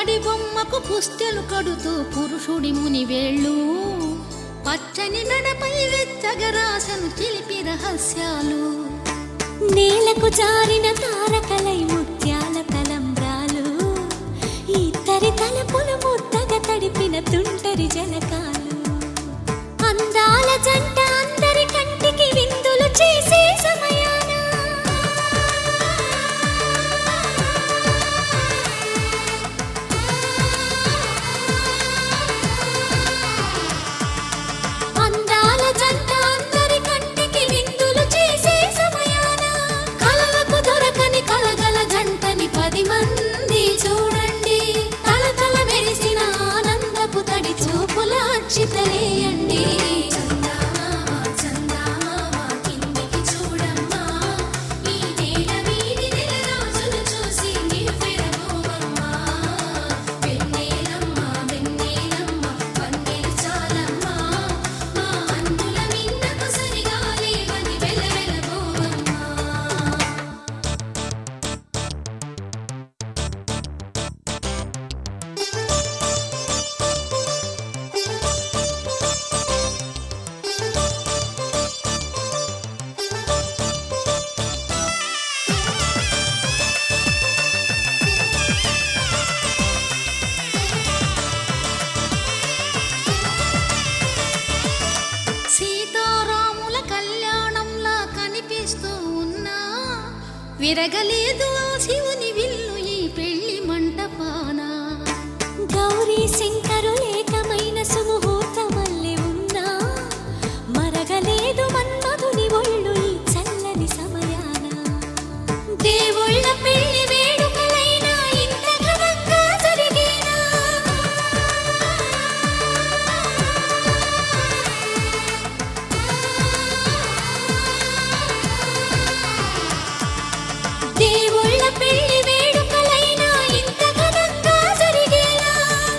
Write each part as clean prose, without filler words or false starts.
పుత్తడి బొమ్మకు పుస్తెలు కడుతూ పురుషుడి ముని వేళ్ళు పచ్చని మెడపై వెచ్చగరాసను చిలిపి రహస్యాలు నేలకు జారిన తారకలై ముత్యాల తలంబ్రాలు ఇద్దరి తలపులు ముద్దగా తడిపిన తుంటరి జలకాలు అందాల జంట అందరి కంటికి విందులు చేసే సమయాన చితలేయండి విరగలేదు శివుని విల్లు ఈ పెళ్లి మంటపాన గౌరీ శంకరులేకమైన సుముహూర్తమల్లె ఉన్నా మరగలేదు మన్మధుని ఒళ్ళు ఈ చల్లని సమయాన దేవుళ్ళ పెళ్లి వేడుకలైనా ఇంత ఘనంగా జరిగేనా దేవుళ్ళ పెళ్లి వేడుకలైనా ఇంత ఘనంగా జరిగేలా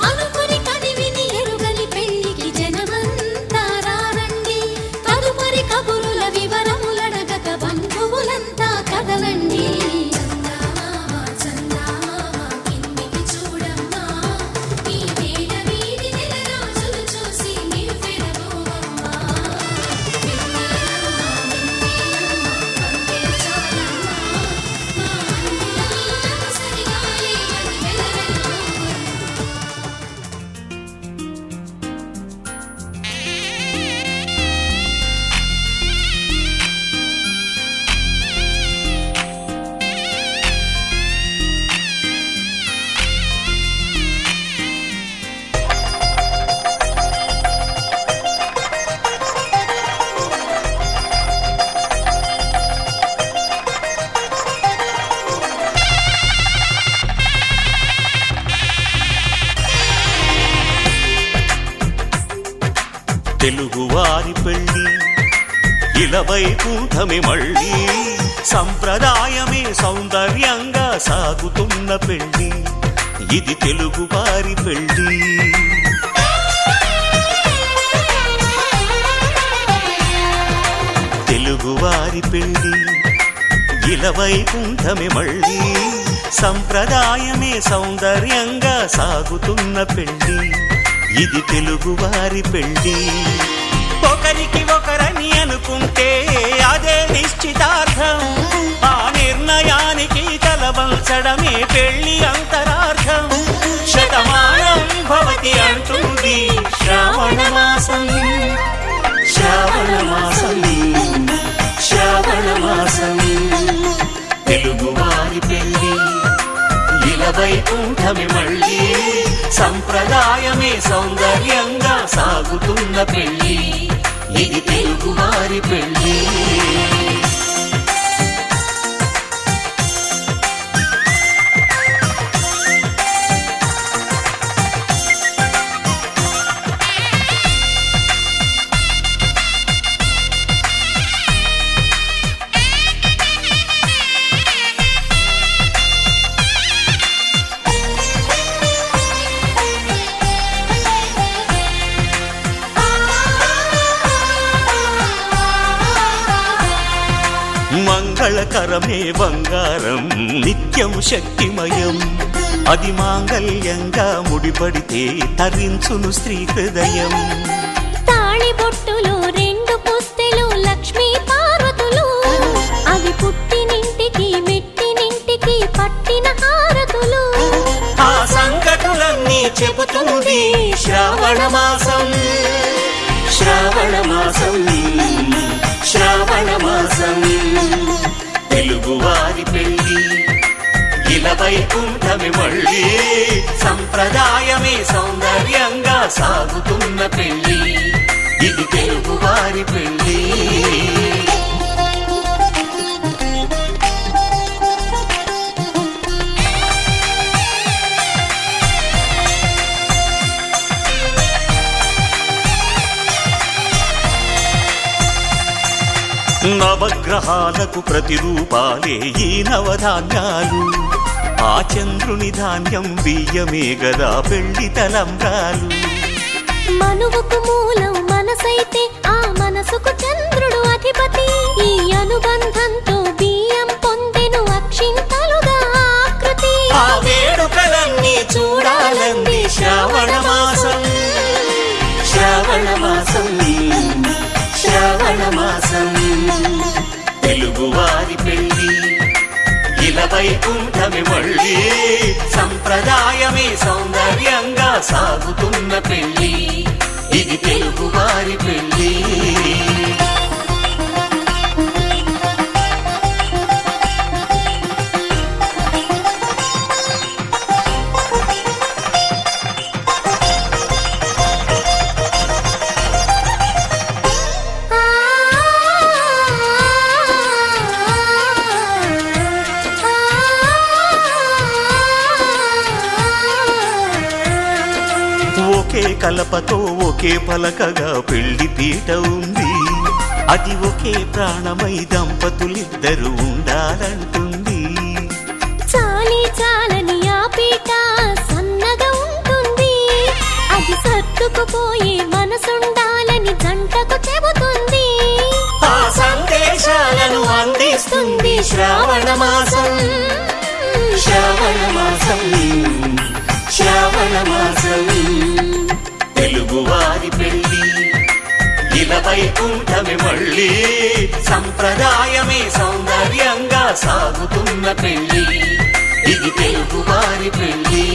అనుకుని కదివిని ఎరుగని పెళ్లికి జనమంతా రారండి తదుపరి కబురుల వివరములడగక బంధువులంతా కదలండి తెలుగువారి పెళ్లి ఇలవైకుంఠమే మళ్ళీ సంప్రదాయమే సౌందర్యంగా సాగుతున్న పెళ్లి ఇది తెలుగువారి పెళ్లి తెలుగువారి పెళ్లి ఇలవైకుంఠమే మళ్ళీ సంప్రదాయమే సౌందర్యంగా సాగుతున్న పెళ్లి ఇది తెలుగువారి పెళ్లి ఒకరికి ఒకరని అనుకుంటే అదే నిశ్చితార్థం ఆ నిర్ణయానికి తలవంచడమే పెళ్లి అంతరార్థం శతమానం భవతి అంటుంది శ్రావణ మాసం శ్రావణ మాసం శ్రావణ మాసం తెలుగువారి పెళ్లి ఇలవైకుంఠమే మళ్ళీ సంప్రదాయమే సౌందర్యంగా సాగుతున్న పెళ్లి ఇది తెలుగువారి పెళ్లి మంగళకరమే బంగారం నిత్యం శక్తిమయం అది మాంగళ్యంగా ముడిపడితే తరించును స్త్రీ హృదయం తాళి బొట్టులో 2 పుస్తెలు లక్ష్మీ పార్వతులు అవి పుట్టినింటికి మెట్టినింటికి పట్టిన హారతులు ఆ సంగతులన్నీ చెబుతుంది శ్రావణ మాసం శ్రావణ మాసం శ్రావణ మాసం తెలుగువారి పెళ్ళి ఇలా వైకుంఠమి మళ్ళీ సంప్రదాయమే సౌందర్యంగా సాగుతున్న పెళ్ళి ఇది తెలుగువారి పెళ్ళి నవగ్రహాలకు ప్రతిరూపాలే ఈ నవధాన్యాలు ఆ చంద్రుని ధాన్యం బియ్యమే గదా పెళ్లి తలంబ్రాలు మనువుకు మూలం మనసైతే ఆ మనసుకు చంద్రుడు అధిపతి ఈ అనుబంధంతో బియ్యం పొందెను అక్షింతలుగా ఆకృతి ఆ వేడుకలన్నీ చూడాలంది శ్రావణ మాసం శ్రావణ మాసం శ్రావణ మాసం తెలుగువారి పెళ్ళి ఇలా వైకుంఠమి మళ్ళీ సంప్రదాయమే సౌందర్యంగా సాగుతున్న పెళ్ళి ఇది తెలుగువారి పెళ్ళి ఒకే కలపతో ఒకే పలకగా పెళ్లి పీట ఉంది అది ఒకే ప్రాణమై దంపతులిద్దరూ ఉండాలంటుంది చాలి చాలని ఆ పీట సన్నగా ఉంటుంది అది సర్దుకుపోయే మనసుండాలని జంటకు చెబుతుంది ఆ సందేశాలను అందిస్తుంది శ్రావణ మాసం శ్రావణ మాసం శ్రావణ మాసం తెలుగువారి పెళ్ళి ఇలా వైకుంఠమి మళ్ళీ సంప్రదాయమే సౌందర్యంగా సాగుతున్న పెళ్ళి ఇది తెలుగువారి పెళ్ళి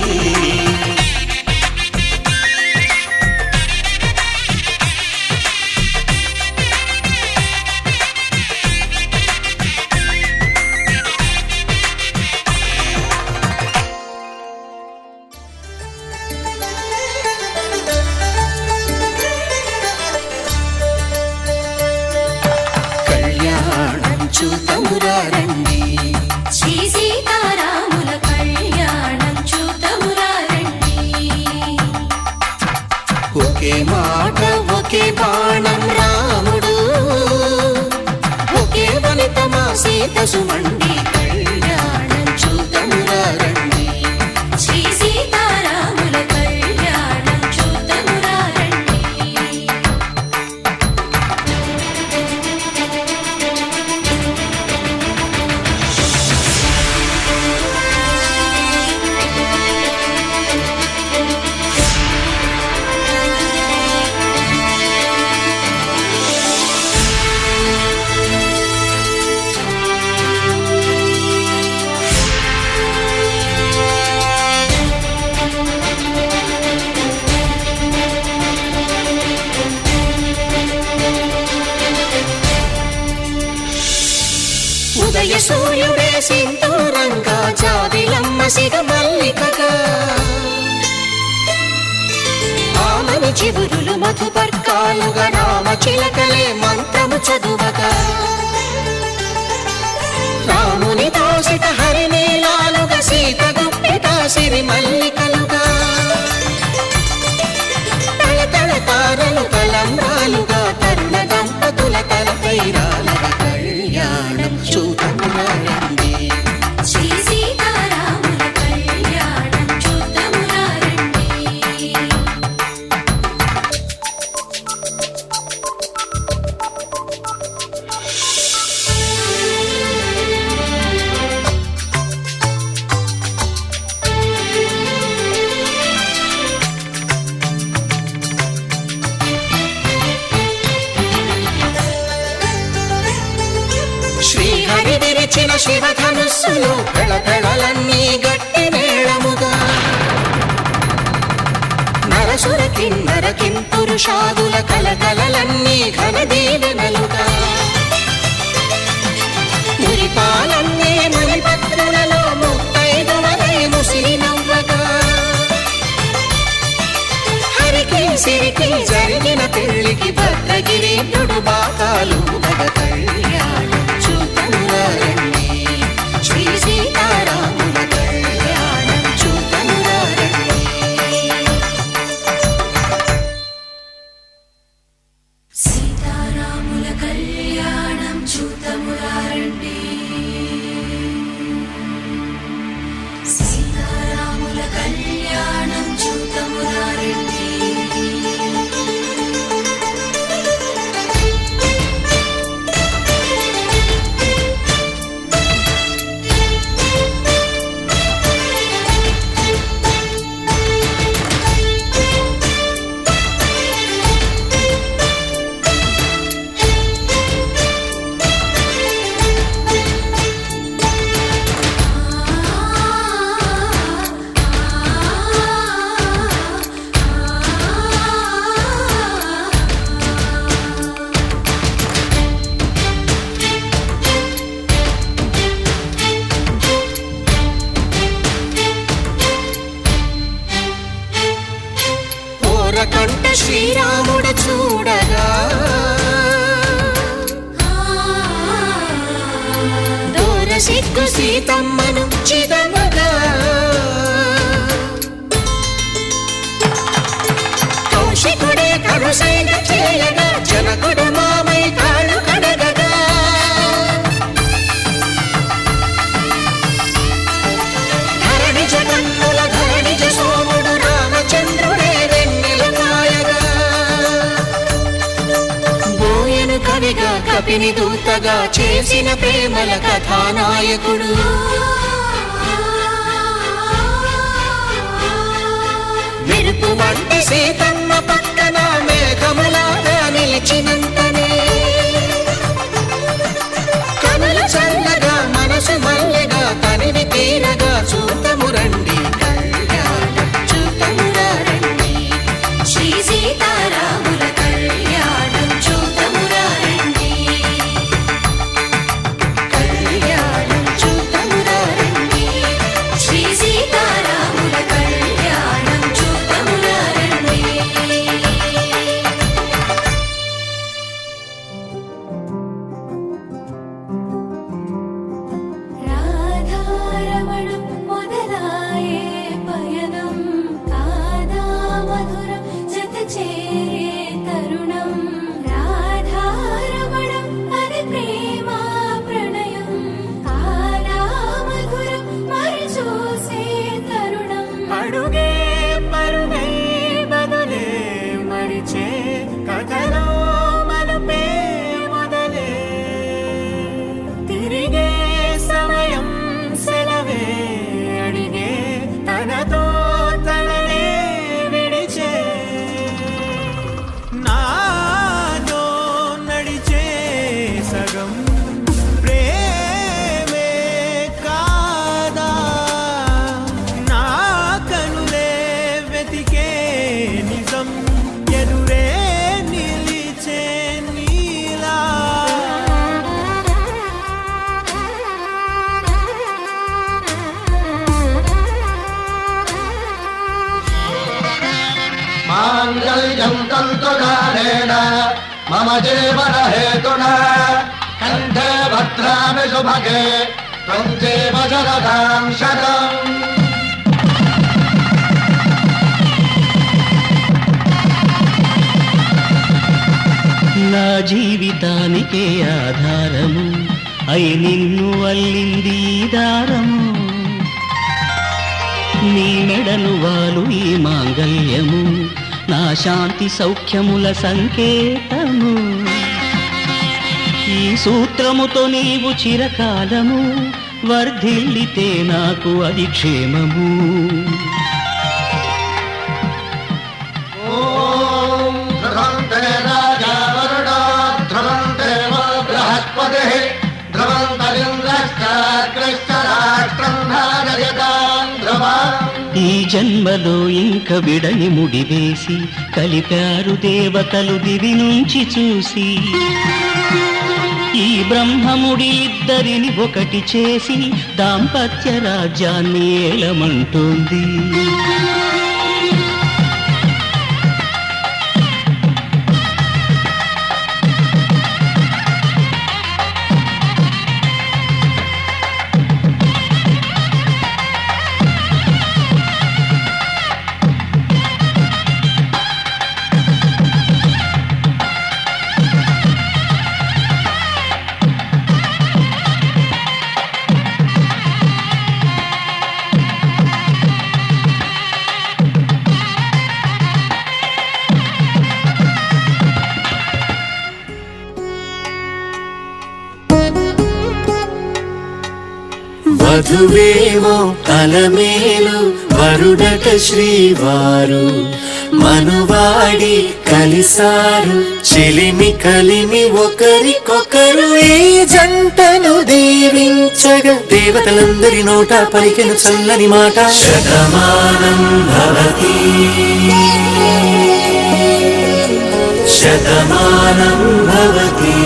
చూతమురారండి శ్రీ సీతారాముల కళ్యాణం చూతమురారండి ఒకే మాట ఒకే బాణం రాముడు ఒకే వనిత మా సీత సుమండి కళ్యాణం చూతమురారండి శ్రీ సీతారాముల కళ్యాణం చూతమురారండి ఉదయ సూర్యుడే సింధూరంగా జాబిలమ్మ సిగ మల్లికగా ఆమని చివురులు మధుపర్కాలుగా రామ చిలకలే మంత్రము చదువగా రాముని దోసిట హరినీలాలుగా సీత గుప్పిట సిరి మల్లికలుగా తళతళ తారలు తలంబ్రాలుగా తరుణ దంపతుల తలపైరాలుగా కళ్యాణం చూతమురారండి శ్రీ సీతారాముల కళ్యాణం చూతమురారండి శివధనుస్సులు పెళపెళలన్నీ గట్టి మేళముగా నరసుర కిన్నర కింపురుషాదుల కలకలలన్నీ ఘన దీవెనలుగా మురిపాలన్నీ మునిపత్రులలో ముత్తైదువలై ముసిరి నవ్వగా హరికి సిరికి జరిగిన పెళ్లికి భద్రగిరీంద్రుడు బాకాలు మగ కళ్యాణం చూతమురారండి శ్రీ సీతారాముల కళ్యాణం చూతమురారండి సీతారాముల కళ్యాణం చూతమురారండి సీతారాముల కళ్యాణం చూతమురారండి కంట శ్రీరాముడు చూడగా దూర సిగ్గు సీతమ్మను చిదమగా కౌశికుడే కరుసైన చేయగా జనకుడు మామై కాళ్ళు కడగగా ధరణి జగన్నుల ధరణిజ సోముడు రామచంద్రుడే కవిగా కపిని దూతగా చేసిన ప్రేమల కథానాయకుడు మెరుపు వంటి సీతమ్మ పక్కన మేఘములాగా నిలిచినంతనే కనులు చల్లగా మనసు మల్లెగా తనివి తీరగా చూతమురండి కళ్యాణం చూతమురారండి శ్రీ సీతారాముల కళ్యాణం చూతమురారండి కళ్యాణం చూతమురారండి శ్రీ సీతారాముల కళ్యాణం చూతమురారండి రాధారమణం మొదలాయే పయనం కాదా మధురం జత చేరే తరుణం రాధారమణం అది ప్రేమ ప్రణయం కాదా మధురం మరి చూసే తరుణం అడుగే పరుగై బదులే మరిచే కథలో మలుపే మొదలే తిరిగే సమయం సెలవే అడిగే తనతో తననే విడిచే నాతో నడిచే సగం ప్రేమే కాదా నా కనులే వెతికే నిజం ఎదురే నిలిచే నీలా మాంగళ్యం తంతుకారేణ మమ జీవన హేతున కంఠే భద్రామి శుభగే త్వం జీవ శరదాం శతం నా జీవితానికే ఆధారము అయి నిన్ను అల్లింది ఈ దారము నీ మెడను వాలు ఈ మాంగళ్యము నా శాంతి సౌఖ్యముల సంకేతము ఈ సూత్రముతో నీవు చిరకాలము వర్ధిల్లితే నాకు అది క్షేమము ఓం ధ్రువంతే రాజా వరుణో ధ్రువంతే బృహస్పతి ధ్రువంతరింద్రశ్చ ఈ జన్మలో ఇంక విడని ముడివేసి కలిపారు దేవతలు దివి నుంచి చూసి ఈ బ్రహ్మముడి ఇద్దరిని ఒకటి చేసి దాంపత్య రాజ్యాన్ని ఏలమంటోంది. వధువేమో అలమేలు వరుడట శ్రీవారు మనువాడి కలిసారు చెలిమి కలిమి ఒకరికొకరు ఈ జంటను దీవించగా దేవతలందరి నోట పలికెను చల్లని మాట శతమానం భవతి శతమానం భవతి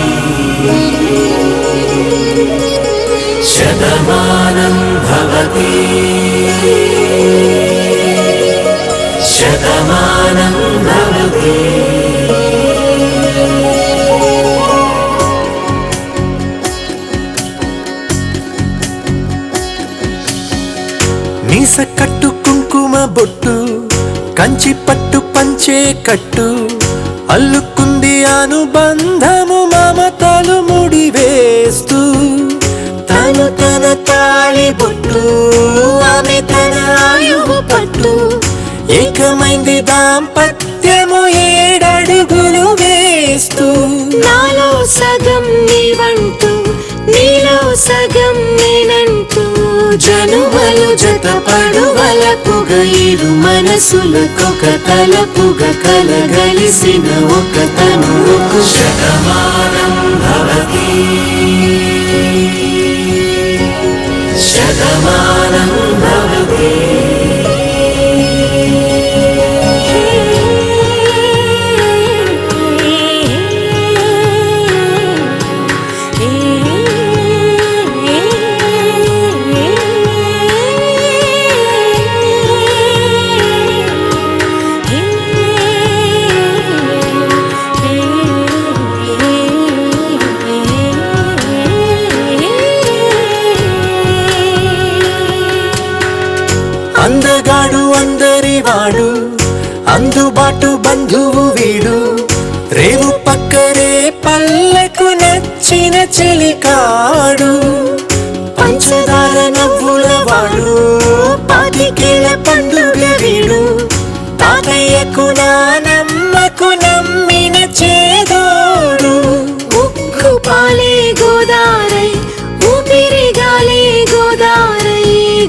శతమానం భవతి శతమానం భవతి. మీస కట్టు కుంకుమ బొట్టు కంచి పట్టు పంచే కట్టు అల్లుకుంది అనుబంధము మమతలు ముడివేస్తూ తను తన తాళి బొట్టు ఆమె తన ఆయువు పట్టు ఏకమైంది దాంపత్యము 7 అడుగులు వేస్తూ నాలో సగం నీవంటూ నీలో సగం నేనంటూ జనుమలు జతపడు వలపుగా ఇరు మనసులకొక తలపుగా కలగలిసిన ఒక తనువుకు శతమానం భవతి శతమానం భవతి. అందగాడు అందరివాడు అందుబాటు బంధువు వీడు రేవు పక్కరే పల్లెకు నచ్చిన చెలికాడు పంచదార నవ్వుల వాడు పాతికేల పండుగ వీడు తాతయ్యకు నానమ్మకు నమ్మిన చేదోడు ఉక్కు పాలే గోదారై ఊపిరి గాలే గోదారై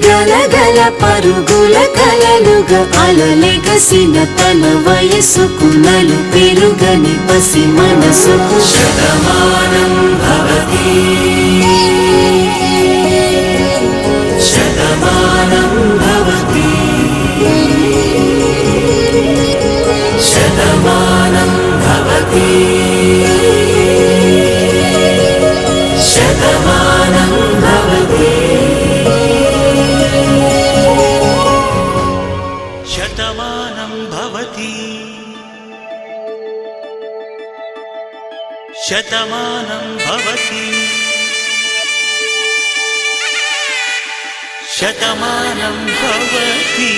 గలగల పరుగుల కలలుగా అలలెగసిన తన వయసుకు నలు పెరుగని పసి మనసుకు శతమానం భవతి శతమానం భవతి శతమానం భవతి శతమానం భవతి శతమానం భవతి శతమానం భవతి శతమానం భవతి.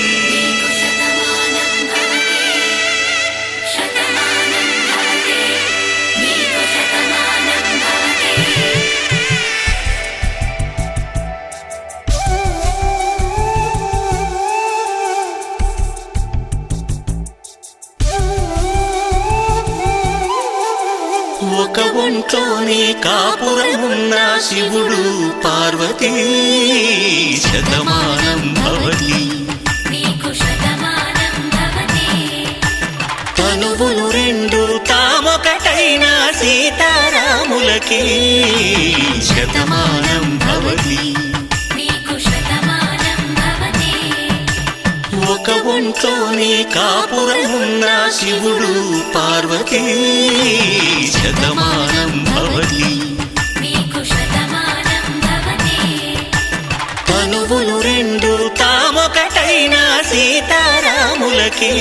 ఒక ఒంట్లోనే కాపురమున్న శివుడు పార్వతీ శతమానం భవతి తనువులు రెండు తామొకటైన సీతారాములకి శతమానం భవతి ఒంట్లోనే కాపురమున్న శివుడు పార్వతీ శతమానం భవతి తనువులు రెండు తామొకటైన సీతారాములకి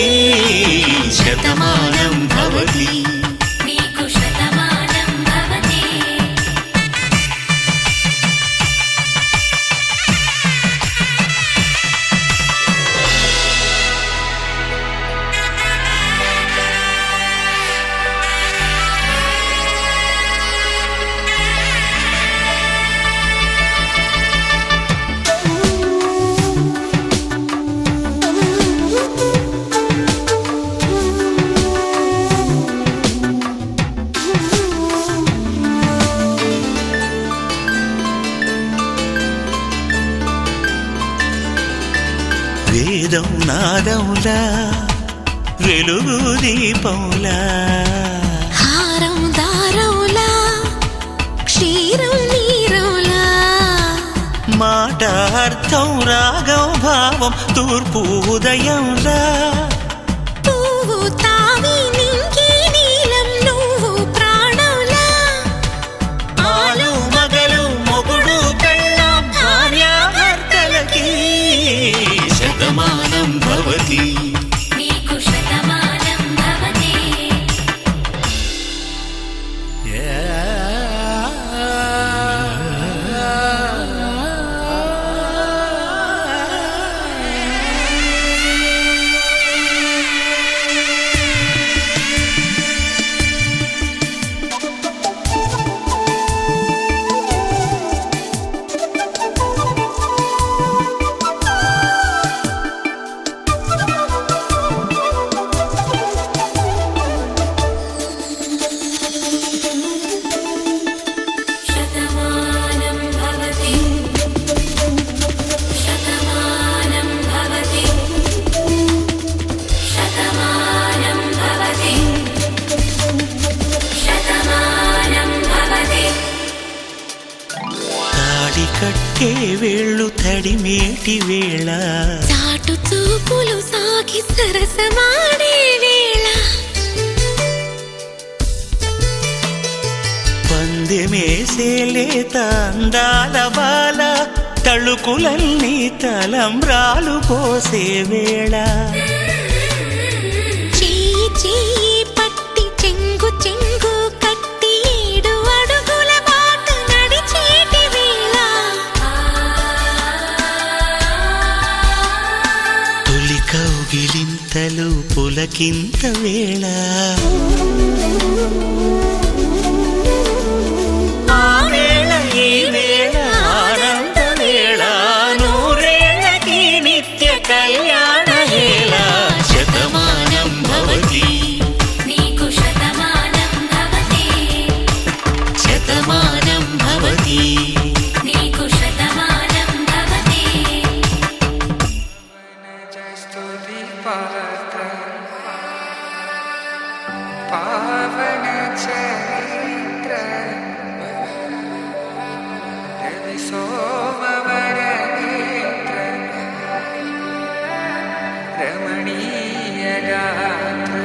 శతమానం భవతి వేదం నాదములా వెలుగు దీపములా హారం దారములా క్షీరం నీరములా మాట అర్థం రాగం భావం తూర్పు ఉదయంలా పువ్వు తావి నింగి నీలం నువ్వు ప్రాణంలా ఆలు మగలు మొగుడు పెళ్ళాం భార్యాభర్తలకి శతమానం భవతి కట్టే వేళ్ళు తడిమేటి వేళ చాటు చూపులు సాగి సరసమాడే వేళ పందెమేసే లేత అందాల బాల తళుకులన్నీ తలంబ్రాలు పోసే వేళ చెయ్యి చెయ్యి పట్టి చెంగు చెంగు కట్టి 7 అడుగుల బాట నడిచేటి వేళ తొలి కౌగిలింతలు పులకింత వేళ ఆ వేళ ఈ వేళ ఆనంద వేళ నూరేళ్ళకి నిత్య కళ్యాణ వేళ శతమానం భవతి శతమానం భవతి पावन चरित्र रवि सोमवर नेत्र रमणीय गात्र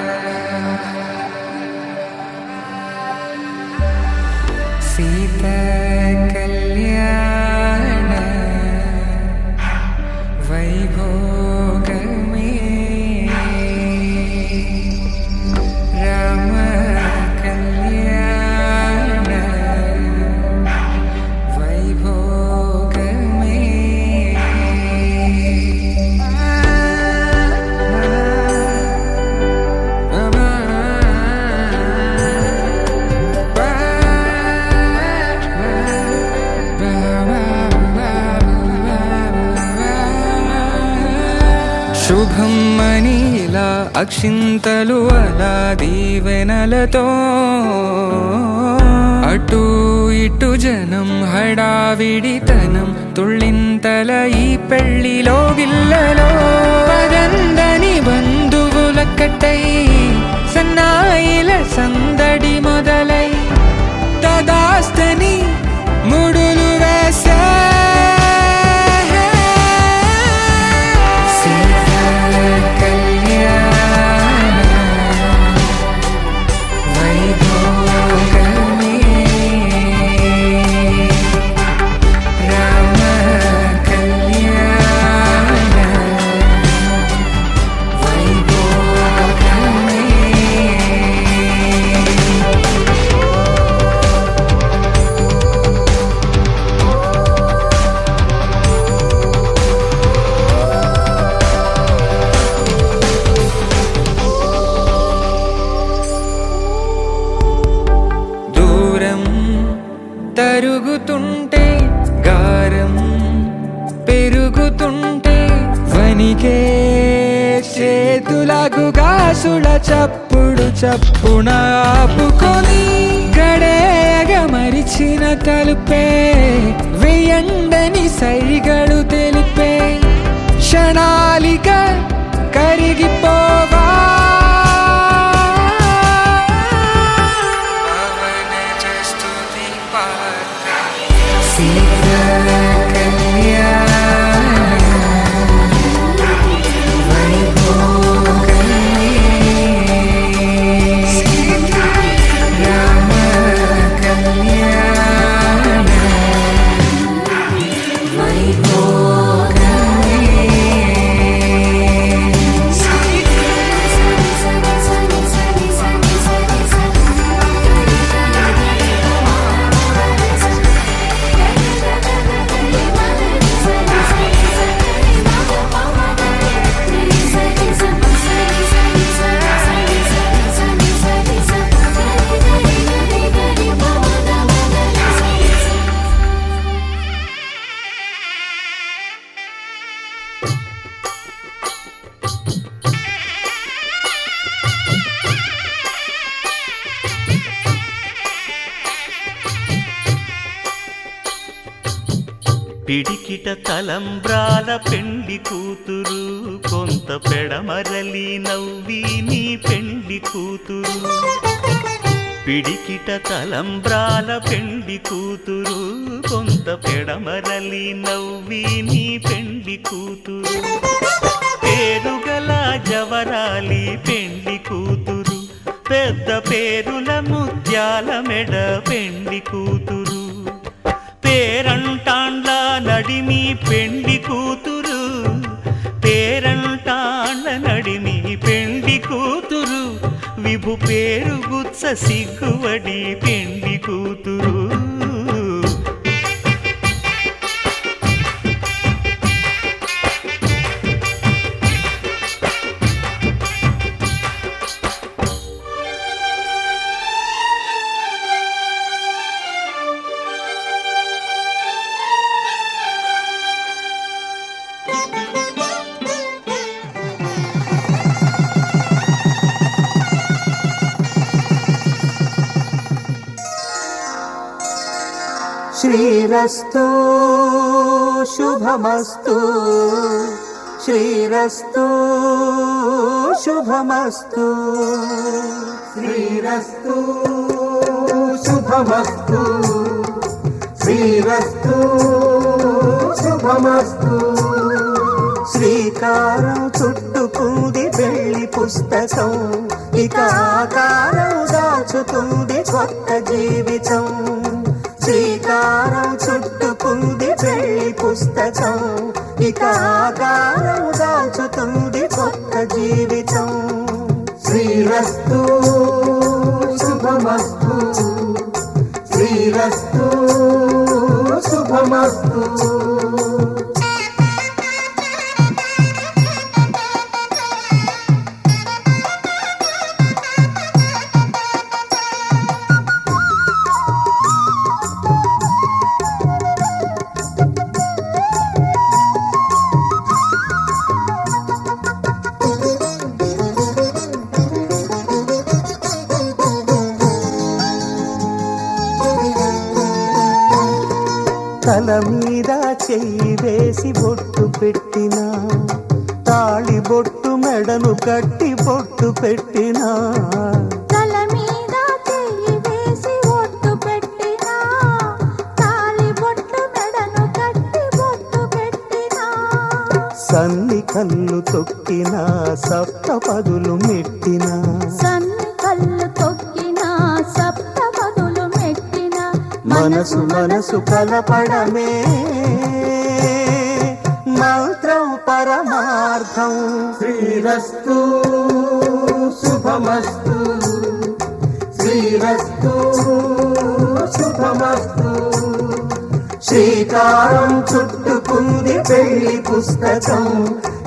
सीता कल्याण वैभोग में राम कल्याण वैभोग శుభం మనీలా అక్షింతలు అలా దీవెనలతో అటు ఇటు జనం హడావిడితనం తుళ్ళింతల ఈ పెళ్లిలో గిల్లలో పదందని బంధువులకటై సన్నాయిల సందడి మొదలై తదాస్తని ముడులు వేసే సీతా వణికే చేతులకు గాసుల చప్పుడు చప్పున ఆపుకొని గడేయగ మరిచిన తలుపే వెయ్యండని సైగలు తెలిపే క్షణాలిక కరిగిపోవా పిడికిట తలంబ్రాల పెండ్లి కూతురు కొంత పెడమరలి నవ్వి నీ పెండ్లి కూతురు పిడికిట తలంబ్రాల పెండ్లి కూతురు కొంత పెడమరలి నవ్వి నీ పెండ్లి కూతురు పేరుగల జవరాలి పెండ్లి కూతురు పెద్ద పేరుల ముత్యాల మెడ పెండ్లి కూతురు పేరంటాండ్ల నడిమి పెండ్లి కూతురు పేరంటాండ్ల నడిమి పెండ్లి కూతురు విభు పేరు గుత్స సిగ్గువడి పెండ్లి కూతురు శ్రీరస్తు శుభమస్తు శ్రీరస్తు శుభమస్తు శ్రీరస్తు శుభమస్తు శ్రీరస్తు శుభమస్తు శ్రీకారం చుట్టుకుంది పెళ్లి పుస్తకం ఇక ఆకారం దాచుకుంది కొత్త జీవితం శ్రీకారం చుట్టుకుంది పెళ్లి పుస్తకం ఇక ఆకారం దాచుతుంది కొత్త జీవితం శ్రీరస్తు శుభమస్తు శ్రీరస్తు శుభమస్తు తల మీద చెయ్యి వేసి బొట్టు పెట్టినా తాళి బొట్టు మెడను కట్టి బొట్టు పెట్టినా తల మీద చెయ్యి వేసి బొట్టు పెట్టినా తాళి బొట్టు మెడను కట్టి బొట్టు పెట్టినా సన్ని కళ్ళు తొక్కినా సప్త పదులు మెట్టినా సన్ని కళ్ళు తొక్కినా సప్త పదులు మెట్టినా మనసు మనసు కలపడమే మంత్రం పరమార్థం శ్రీరస్తు శుభమస్తు శ్రీరస్తు శుభమస్తు శ్రీకారం చుట్టుకుంది పెళ్లి పుస్తకం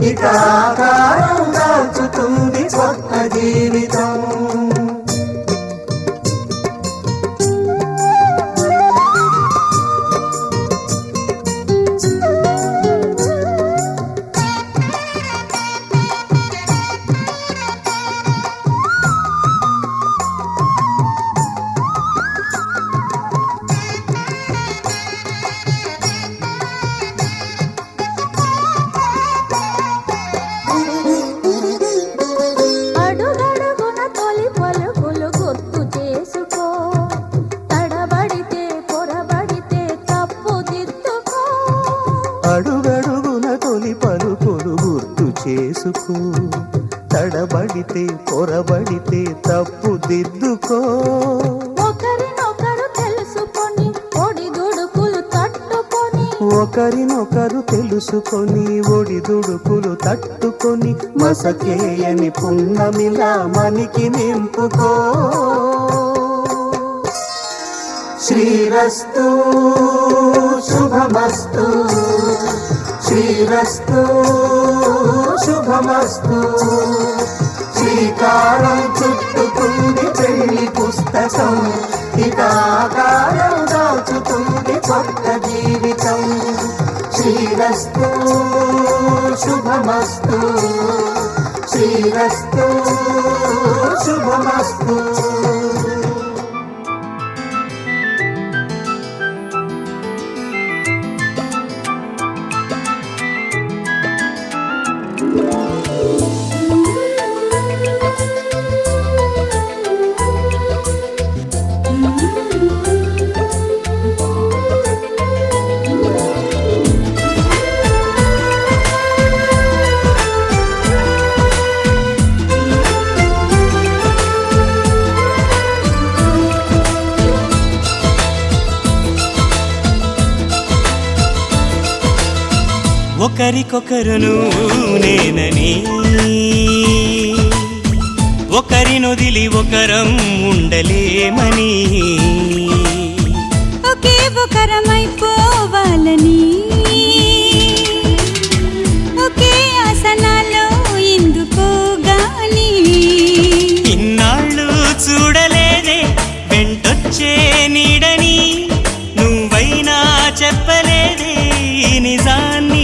ఇక ఆకారం దాచుతుంది కొత్త జీవితం అడుగడుగున తొలి పలుకులు గుర్తు చేసుకో, తడబడితే పొరబడితే తప్పు దిద్దుకో. ఒకరినొకరు తెలుసుకొని ఒడిదుడుకులు తట్టుకొని, ఒకరినొకరు తెలుసుకొని ఒడిదుడుకులు తట్టుకొని, మసకేయని పున్నమిలా మనికి నింపుకో. శ్రీరస్తు శుభమస్తు, శ్రీరస్తు శుభమస్తు. శ్రీకారం చుట్టుకుంది పెళ్లి పుస్తకం, ఇక ఆకారం దాచుతుంది కొత్త జీవితం. శ్రీరస్తు శుభమస్తు, శ్రీరస్తు శుభమస్తు. ఒకరికొకరును నేనని, ఒకరినొదిలి ఒకరం ఉండలేమని, ఒకే ఒకరమైపోవాలని, ఒకే ఆసనాలో ఎందుకో గాని. ఇన్నాళ్ళు చూడలేదే వెంటొచ్చే నీడని, నువ్వైనా చెప్పలేదే ఈ నిజాన్ని.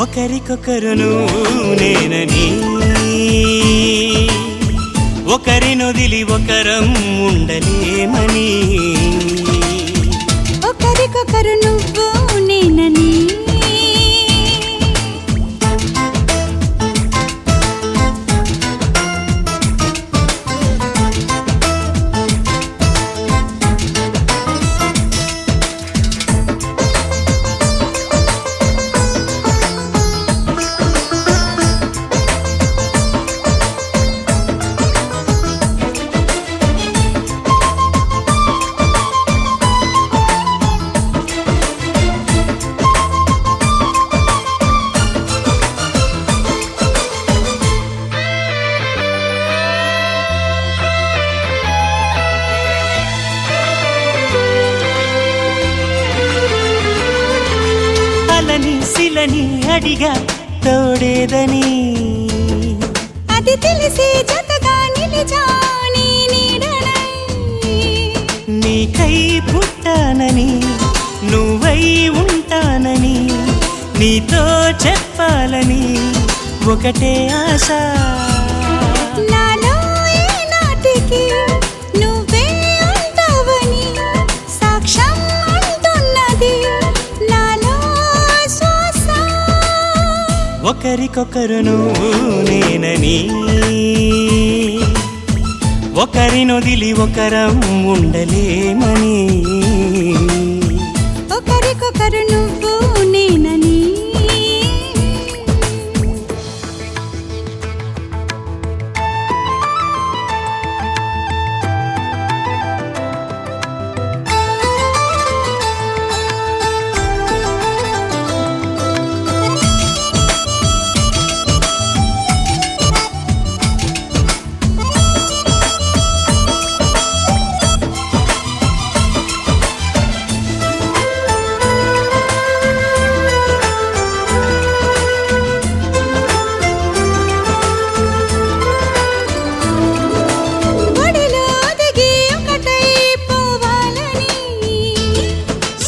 ఒకరికొకరును నేనని, ఒకరినొదిలి ఒకరం ఉండలేమని, ఒకరికొకరు నువ్వు నేనని. శిలని అడిగా తోడేదని, అది తెలిసి జతగా నిలిచాని నీడనై. నీకై పుట్టానని నువ్వై ఉంటానని, నీతో చెప్పాలని ఒకటే ఆశ. నాలో ఏనాటికి నువ్వే ఉంటావని సాక్ష్యం అంటున్నది నాలో శ్వాస. ఒకరికొకరును నేనని, ఒకరినొదిలి ఒకరం ఉండలేమని, ఒకరికొకరు నువ్వు నేనని.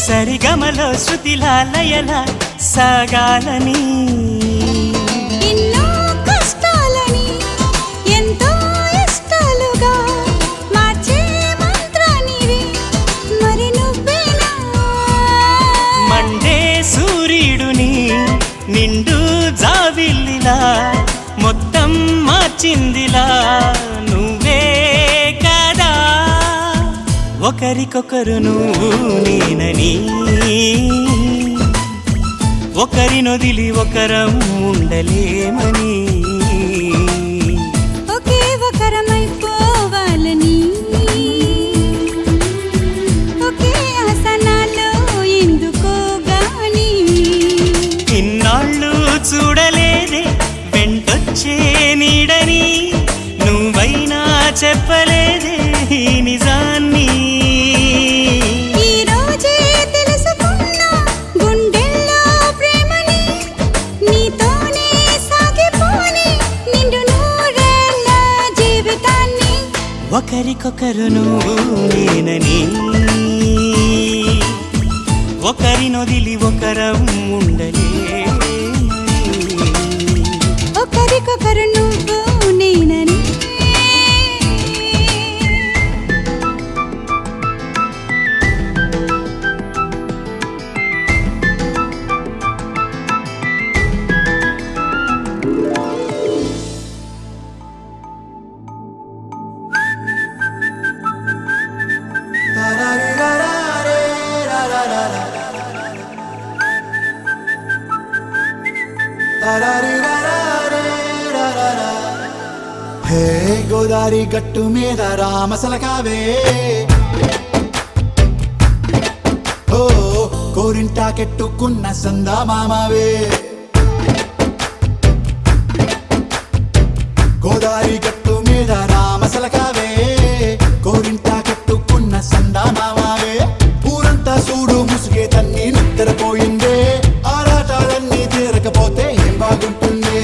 సరిగమలో శృతిలా లయలా సాగాలని, ఎన్నో కష్టాలని ఎంతో ఇష్టాలుగా మార్చే మంత్రానివి మరి నువ్వేనా. మండే సూర్యుడుని నిండు జావిల్లిలా మొత్తం మార్చిందిలా నువ్వే కదా ఒకరికొకరు నువ్వు నేనని ఒకరినొదిలి ఒకరం ఉండలేమని ఒకే ఒకరమైపోవాలని ఒకే ఆసనాలో ఎందుకో గాని ఇన్నాళ్ళు చూడలేదే వెంటొచ్చే నీడని నువ్వైనా చెప్పలేదే ఈ నిజాన్ని ఈ రోజే తెలుసుకున్నా గుండెల్లో ప్రేమని నీతోనే సాగిపోని నిండు నూరేళ్ళ జీవితాన్ని ఒకరికొకరు నువ్వు నేనని ఒకరినొదిలి ఒకరం ఉండలే ఒకరికొకరు నువ్వు నేనని హే గోదారి గట్టు మీద రామసలకావే ఓ కోరింటాకెట్టుకున్న సందా మామావే గోదారి గట్టు మీద రామసలకావే కోరింటాకెట్టుకున్న సందా మామావే ఊరంతా చూడు ముసుగే తన్ని నిద్రపోయిందే ఆరాటాలన్నీ తీరకపోతే ఏం బాగుంటుంది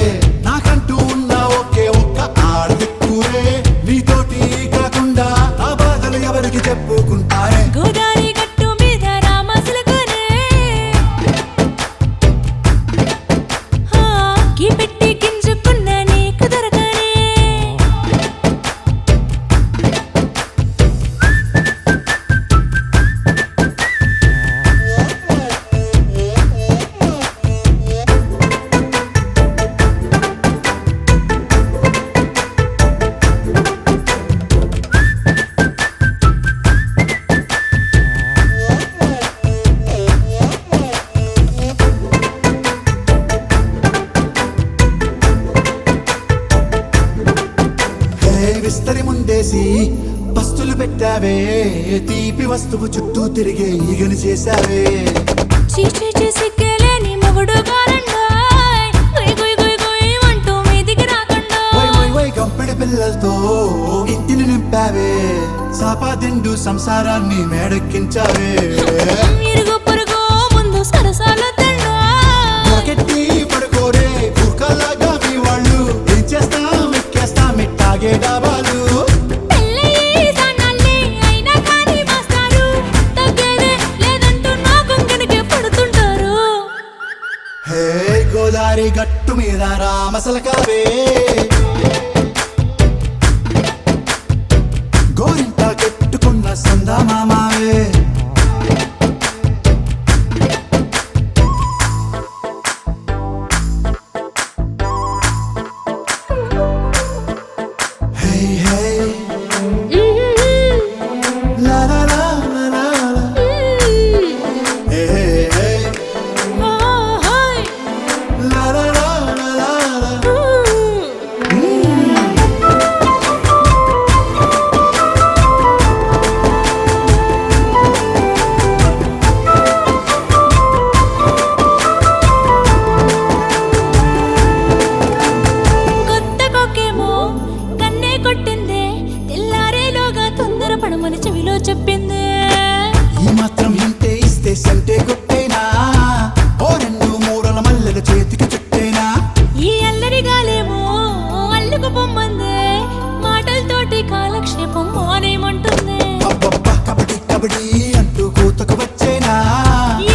నాకంటూ ఉన్న ఒకే ఒక్క ఆడదిక్కురే నీతోటి కాకుండా నా బాధలు ఎవరికి చెప్పుకుంటారే గోదారి గట్టు మీద రామసులకనే కి పెట్టి గింజుకున్న నీకు దొరకనే విస్తరి ముందేసి బస్తులు పెట్టావే తీపి వస్తువు చుట్టూ తిరిగే ఈగని చేశావే చీచీ చేసి కేలేని మొగుడు గారండాయ్ గుయ్ గుయ్ గుయ్ గుయ్ అంటూ మీదికి రాకుండా వై వై వై గంపెడి పిల్లలతో ఇంటిని నింపావే సాపాదిండు సంసారాన్ని మేడెక్కించావే ఇరుగు పొరుగు ముందు సరసాల తండా పొరకెట్టి పడుకోరే కుక్కలాగా మీ వాళ్ళు ఏం చేస్తాం ఎక్కేస్తాం ఇట్టాగే డాబాలు పెళ్ళయి దానాల్ని అయినా కానీ మాస్తారు తగ్గేదే లేదంటూ నా కొంగనికే పడుతుంటారు హే గోదారి గట్టు మీద రామసలకావే గోరింటా కెట్టుకున్న సందా మామావే హే హే లా లా లా లా లా లా. హే హే హే లా లా లా లా లా లా. కొత్త కొక్కేమో కన్నే కొట్టిందే తెల్లారేలోగా తొందర పడమని చెవిలో చెప్పిందే ఈ మాత్రం ఇంటే ఇస్తే సంటే కొట్టేనా ఓ రెండు మూరల మల్లెల చేతికి చుట్టేనా ఈ అల్లరి గాలేమో అల్లుకు పొమ్మందే మాటలతోటి కాలక్షేపం మానేమంటుంది అబ్బబ్బా కబడ్డీ కబడ్డీ అంటూ కూతకు వచ్చేనా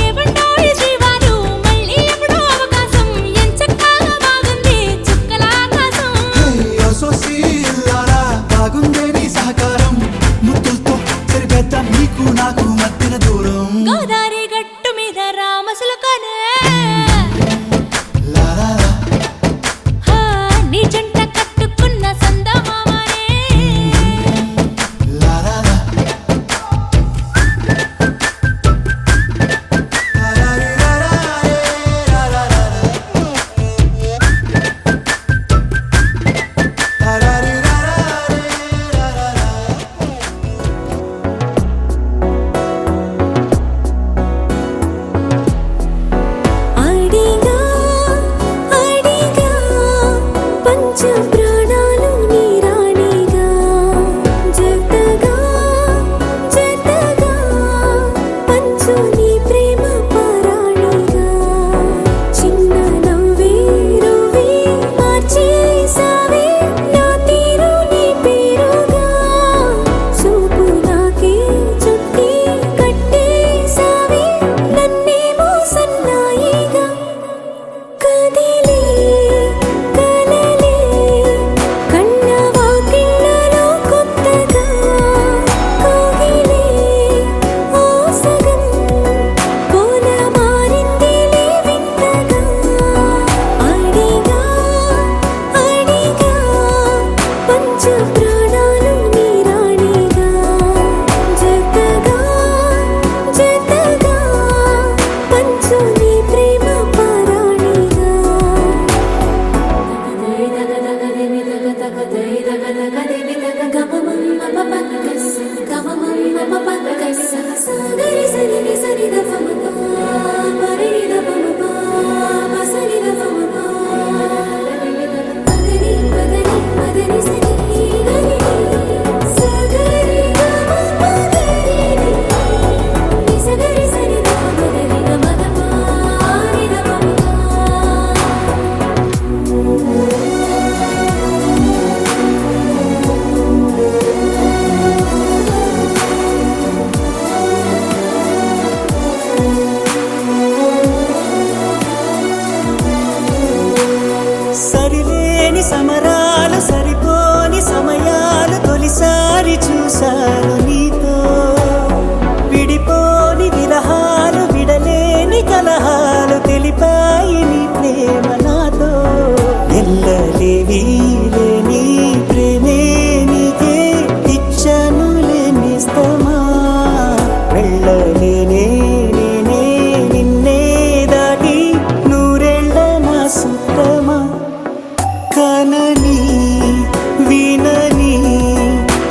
ఏమంటాయి జీవాలు మళ్ళీ ఎప్పుడో అవకాశం ఎంచక్కా బాగుంది చుక్కల ఆకాశం హే అసోసి ఇల్లారా బాగుందే నీ సహకారం ముద్దులతో సరిపెద్ద నీకు నాకు మధ్యన దూరం గోదారి గట్టు మీద రామసులకనే లా లా లా. నీ లేని సమరాలు సరిపోని సమయాలు తొలిసారి చూశాను నీతో విడిపోని విరహాలు విడలేని కలహాలు తెలిపాయి నీ ప్రేమ నాతో ఎల్లలేవి లేని ప్రేమే నీకే ఇచ్చను లేనిస్తమా వెళ్ళలేనే నేనే నిన్నే దాటి నూరెళ్ళ నా సుత్తమా కనని వినని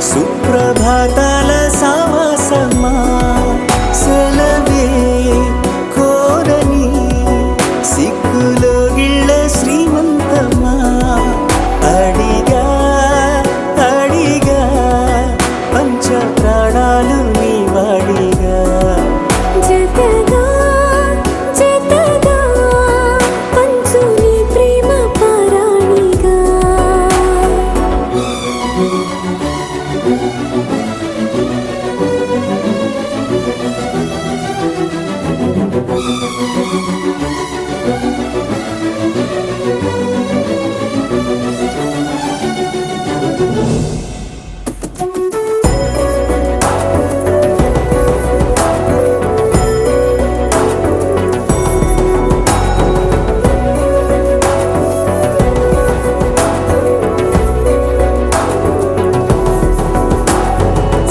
సుప్రభాతాల సావాసమా సెలవే కోరని సిక్కులో గిళ్ళ శ్రీమంతమా అడిగా అడిగా పంచ ప్రాణాలు నీ వాడిగా జతగా జతగా పంచు నీ ప్రేమ పారాణిగా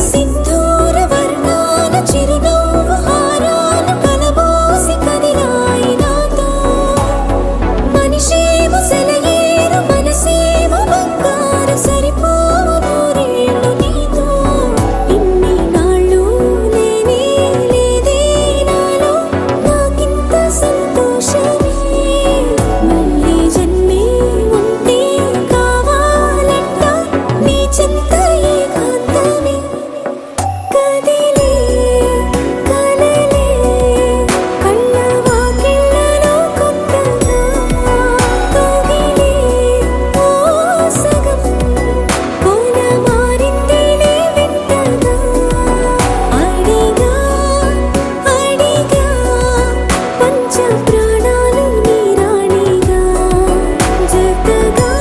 సింధూర వర్ణాల చిరునవ్వు హారాలు కలబోసి కదిలాయి నాతో మనిషేమో సెలయేరు మనసేమో బంగారు సరిపోవు నూరేళ్ళు నీతో ఇన్ని నాళ్ళు లేనే లేదే నాలో నాకింత సంతోషమే మళ్ళీ జన్మే ఉంటే కావాలంట నీ చింత ఏకాంతమే కదిలే కలలే కళ్ళ వాకిళ్ళలో కొత్తగా కదిలే ఓ సగం కోన మారిందిలే వింతగా అడిగా అడిగా పంచ ప్రాణాలు నీ రాణిగా జతగా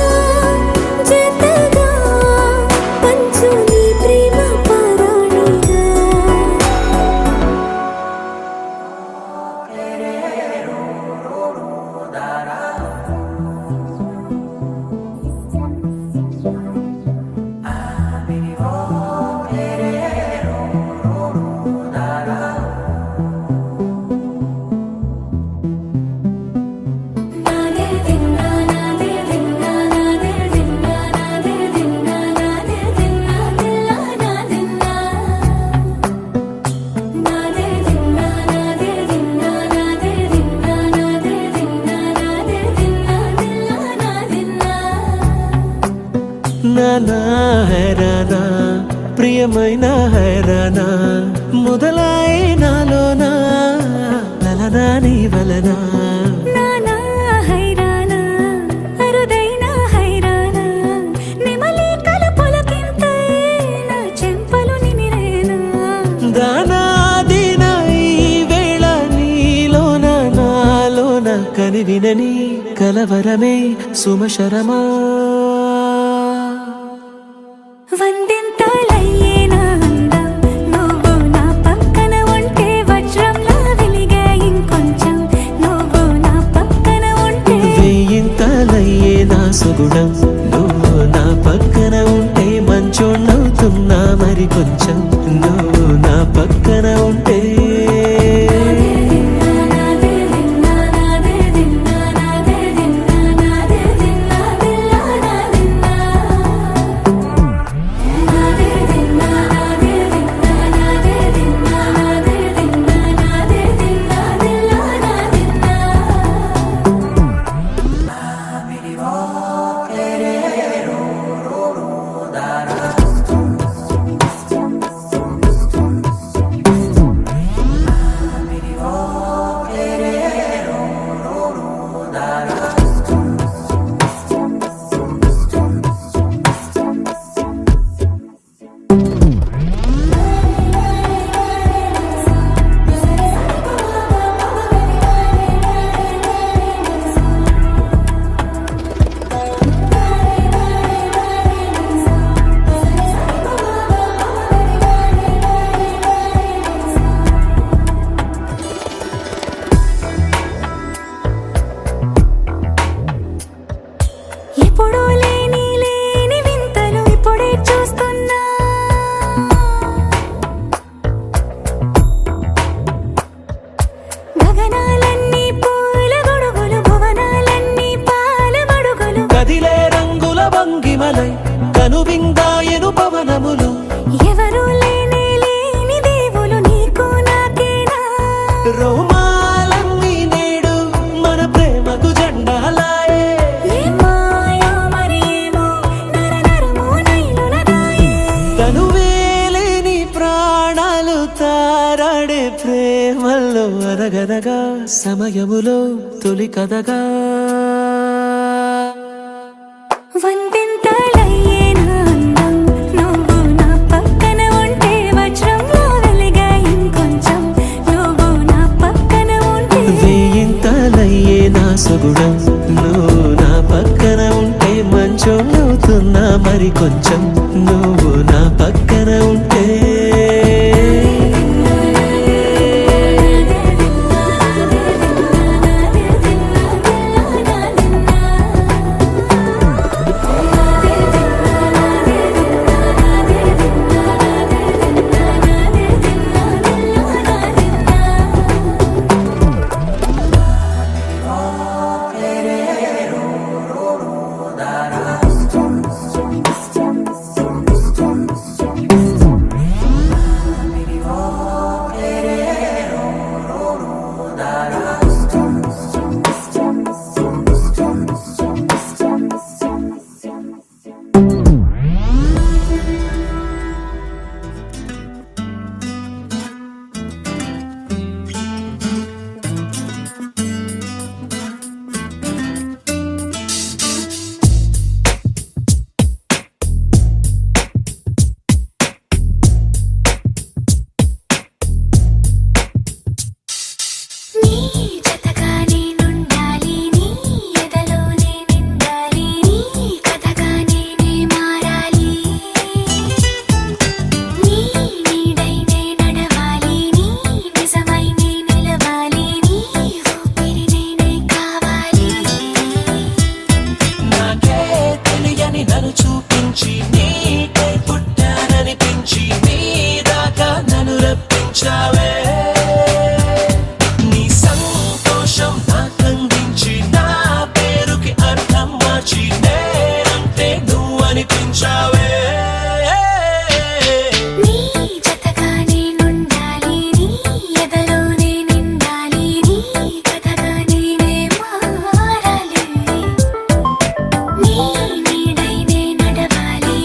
జతగా పంచు నీ ప్రేమ పారాణిగా నానా హైరానా ప్రియమైన హైరానా మొదలాయి నాలోనా లలనా నీ వలనా నానా హైరానా అరుదైన హైరానా నెమలి కలుపులకింతై నా చెంపలు నిమిరేనా దానాదిన ఈ వేళ నీలోన నాలోన కనివినని కలవరమే సుమశరమా వందెంతలయ్యేనా అందం నువ్వు నా పక్కన ఉంటే వజ్రంలా వెలిగే ఇంకొంచెం నువ్వు నా పక్కన ఉంటే వేయింతలయ్యే నా సుగుణం నువ్వు నా పక్కన ఉంటే మంచోళ్ళవుతున్నా మరి కొంచెం నువ్వు నా పక్కన ఉంటే కదిలే రంగుల భంగిమలై కనువిందాయను పవనములు ఎవరు లేని దేవులు నీకు నాకేనా రోమాలన్నీ నేడు మన ప్రేమకు జెండాలాయే ఏ మాయో మరేమో నరనరమో నైలునదాయే తనువేలేని ప్రాణాలు తారాడే ప్రేమల్లో అరగదగా సమయములో తొలి కదగా వందెంతలయ్యేనా అందం నువ్వు నా పక్కన ఉంటే వజ్రంలో వెలిగా ఇంకొంచెం నువ్వు నా పక్కన ఉంటే వేయింతలయ్యే నా సగుణం నువ్వు నా పక్కన ఉంటే మంచోళ్ళవుతున్నా మరి కొంచెం నువ్వు నా పక్కన ఉంటే నీ జతగా నేనుండాలి నీ ఎదలోనే నిండాలి నీ కథగా నేనే మారాలి నీ నీడై నే నడవాలి నీ నిజమై నే నిలవాలి నీ ఊపిరి నేనే కావాలి నాకే తెలియని నన్ను చూపించి నీకై పుట్టాననిపించి నీ దాకా నన్ను రప్పించావే నీ సంతోషం నాకందించి నా పేరుకి అర్థం మార్చి నేనంటే నువ్వు అనిపించావే నీ జతగా నేనుండాలి నీ ఎదలోనే నిండాలి నీ కథగా నేనే మారాలి నీ నీడై నే నడవాలి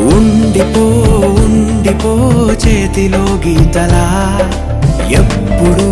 ఉండిపో ఉండిపో చేతిలో గీతలా ఎప్పుడూ